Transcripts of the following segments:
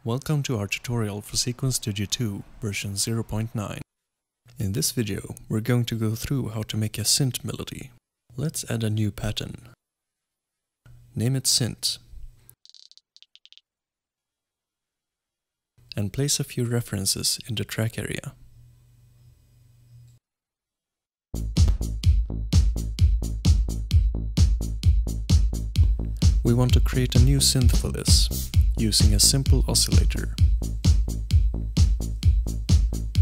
Welcome to our tutorial for Zquence Studio 2 version 0.9. In this video, we're going to go through how to make a synth melody. Let's add a new pattern. Name it synth. And place a few references in the track area. We want to create a new synth for this, using a simple oscillator.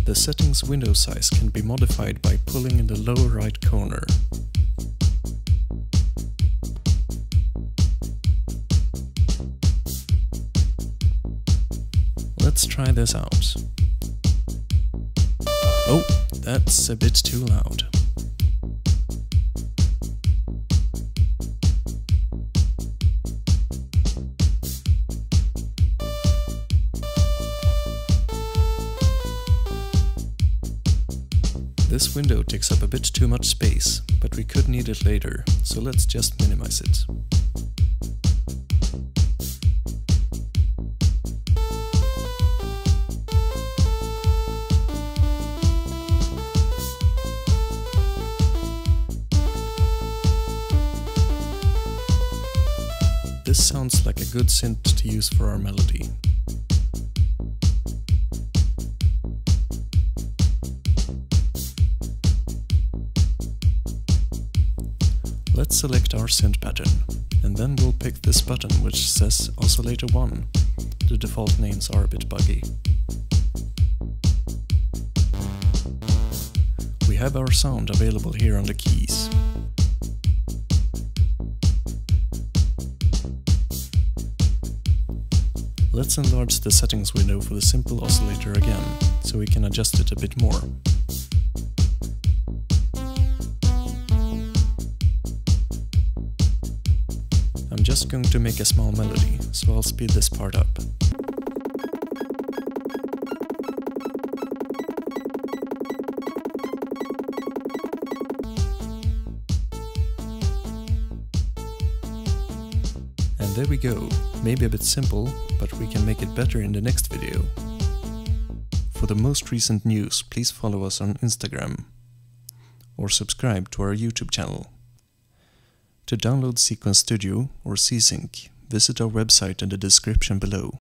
The settings window size can be modified by pulling in the lower right corner. Let's try this out. Oh, that's a bit too loud. This window takes up a bit too much space, but we could need it later, so let's just minimize it. This sounds like a good synth to use for our melody. Let's select our synth pattern, and then we'll pick this button which says Oscillator 1. The default names are a bit buggy. We have our sound available here on the keys. Let's enlarge the settings window for the simple oscillator again, so we can adjust it a bit more. I'm just going to make a small melody, so I'll speed this part up. And there we go, maybe a bit simple, but we can make it better in the next video. For the most recent news, please follow us on Instagram or subscribe to our YouTube channel. To download Zquence Studio or Z-Sync, visit our website in the description below.